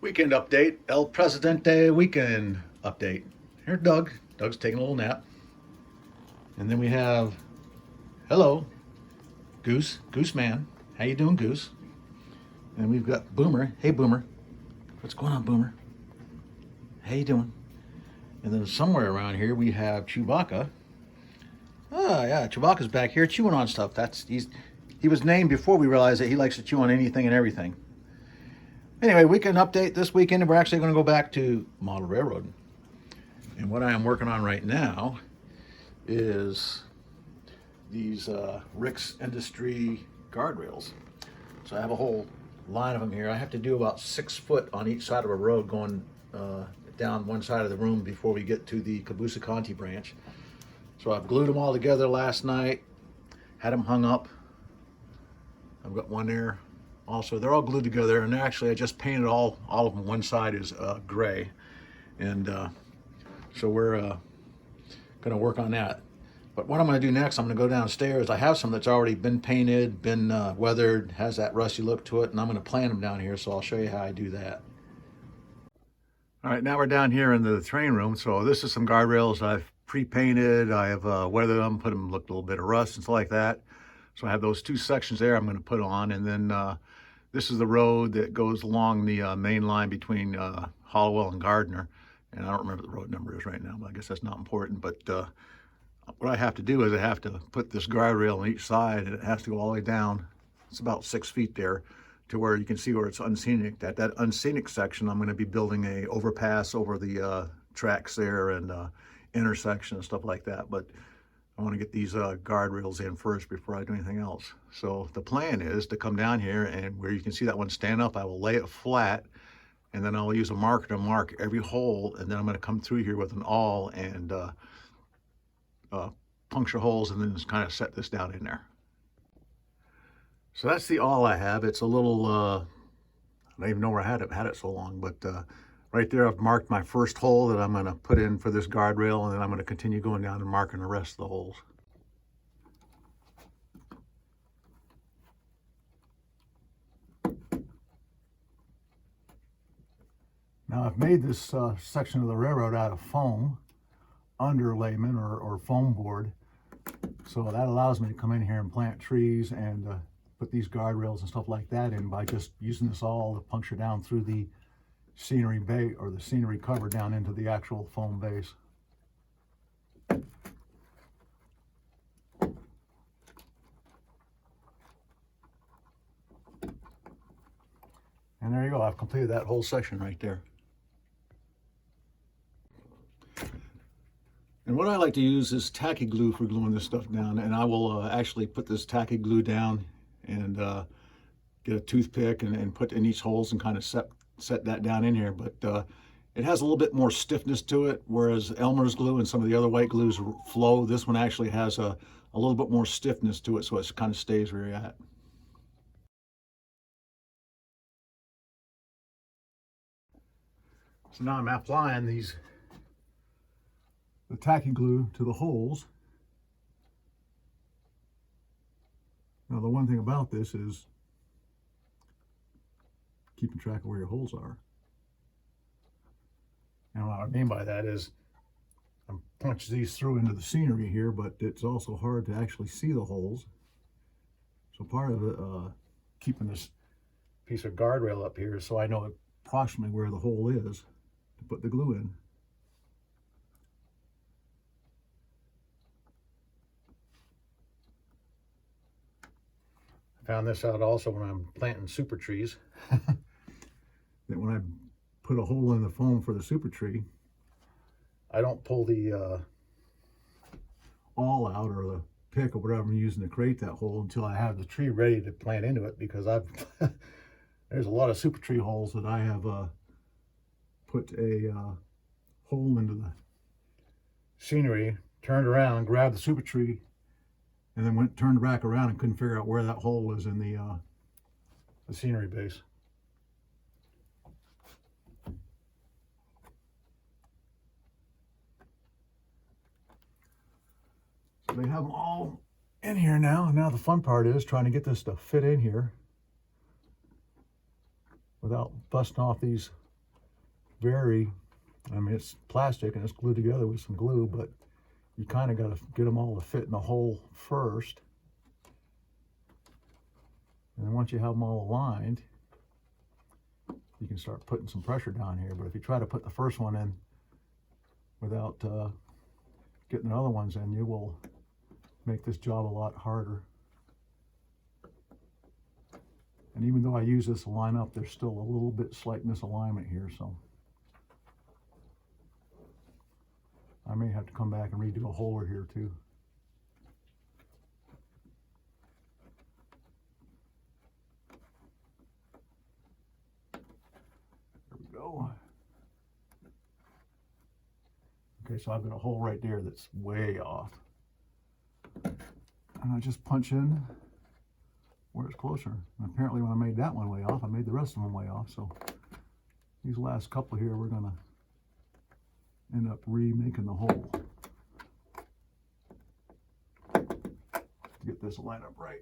Weekend update, El Presidente weekend update. Here's Doug. Doug's taking a little nap. And then we have, hello, Goose, Goose Man. How you doing, Goose? And we've got Boomer. Hey, Boomer. What's going on, Boomer? How you doing? And then somewhere around here we have Chewbacca. Oh yeah, Chewbacca's back here chewing on stuff. He was named before we realized that he likes to chew on anything and everything. Anyway, weekend update. This weekend we're actually going to go back to model railroad. And what I am working on right now is these Rick's Industry guardrails. So I have a whole line of them here. I have to do about 6 foot on each side of a road going down one side of the room before we get to the Cabusa Conti branch. So I've glued them all together last night, had them hung up. I've got one there. Also, they're all glued together, and actually I just painted all of them. One side is gray, and so we're going to work on that. But what I'm going to do next, I'm going to go downstairs. I have some that's already been painted, been weathered, has that rusty look to it, and I'm going to plant them down here, so I'll show you how I do that. All right, now we're down here in the train room. So this is some guardrails I've pre-painted. I have weathered them, put them, looked a little bit of rust and stuff like that. So I have those 2 sections there I'm going to put on, and then this is the road that goes along the main line between Hollowell and Gardner. And I don't remember what the road number is right now, but I guess that's not important. But what I have to do is I have to put this guardrail on each side, and it has to go all the way down. It's about 6 feet there to where you can see where it's unscenic. At that unscenic section, I'm going to be building a overpass over the tracks there and intersection and stuff like that. But I want to get these guardrails in first before I do anything else. So the plan is to come down here, and where you can see that one stand up, I will lay it flat, and then I'll use a marker to mark every hole, and then I'm going to come through here with an awl and puncture holes, and then just kind of set this down in there. So that's the awl I have. It's a little, I don't even know where I had it so long, but right there I've marked my first hole that I'm going to put in for this guardrail, and then I'm going to continue going down and marking the rest of the holes. Now I've made this section of the railroad out of foam, underlayment or foam board. So that allows me to come in here and plant trees and put these guardrails and stuff like that in by just using this awl to puncture down through the scenery bay or the scenery cover down into the actual foam base. And there you go, I've completed that whole section right there. And what I like to use is tacky glue for gluing this stuff down, and I will actually put this tacky glue down and get a toothpick and put in each holes and kind of set that down in here. But it has a little bit more stiffness to it, whereas Elmer's glue and some of the other white glues flow. This one actually has a little bit more stiffness to it, so it kind of stays where you're at. So now I'm applying the tacky glue to the holes. Now the one thing about this is keeping track of where your holes are. And what I mean by that is I'm punching these through into the scenery here, but it's also hard to actually see the holes. So part of it, keeping this piece of guardrail up here so I know approximately where the hole is to put the glue in. I found this out also when I'm planting super trees. That when I put a hole in the foam for the super tree, I don't pull the awl out or the pick or whatever I'm using to create that hole until I have the tree ready to plant into it, because there's a lot of super tree holes that I have put a hole into the scenery, turned around, grabbed the super tree, and then turned back around and couldn't figure out where that hole was in the scenery base. So they have them all in here now. Now the fun part is trying to get this to fit in here without busting off these very, I mean, it's plastic and it's glued together with some glue, but you kind of got to get them all to fit in the hole first. And then once you have them all aligned, you can start putting some pressure down here. But if you try to put the first one in without getting the other ones in, you will make this job a lot harder. And even though I use this to line up, there's still a little bit slight misalignment here, so I may have to come back and redo a hole here too. There we go. Okay, so I've got a hole right there that's way off. And I just punch in where it's closer. And apparently when I made that one way off, I made the rest of them way off. So these last couple here, we're gonna end up remaking the hole to get this lined up right.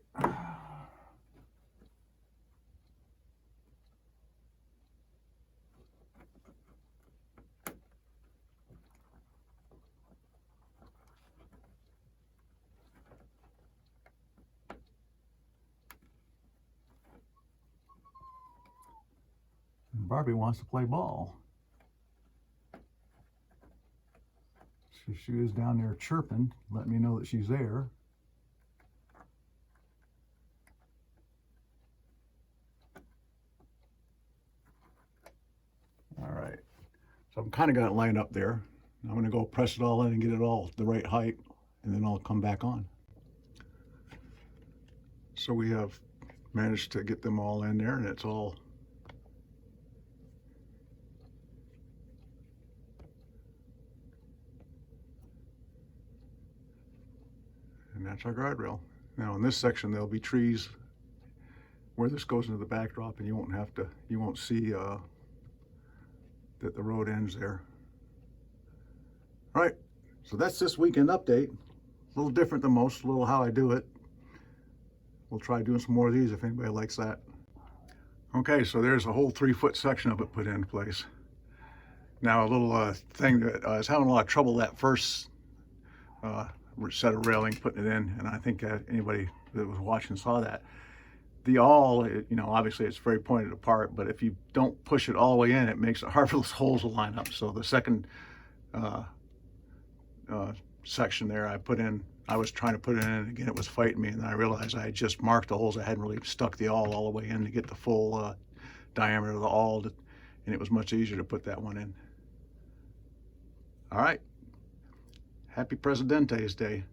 And Barbie wants to play ball. So she is down there chirping, letting me know that she's there. All right, so I'm kind of got it lined up there. I'm going to go press it all in and get it all the right height, and then I'll come back on. So we have managed to get them all in there, and it's all and that's our guardrail. Now in this section there'll be trees where this goes into the backdrop, and you won't see that the road ends there. All right, so that's this weekend update. A little different than most, a little how I do it. We'll try doing some more of these if anybody likes that. Okay, so there's a whole 3-foot section of it put in place. Now a little thing that I was having a lot of trouble that first set of railing putting it in, and I think anybody that was watching saw that. The awl, obviously it's very pointed apart, but if you don't push it all the way in, it makes it hard for those holes to line up. So the second section there I was trying to put it in, and again it was fighting me, and then I realized I had just marked the holes. I hadn't really stuck the awl all the way in to get the full diameter of the awl, and it was much easier to put that one in. All right, happy Presidentes Day.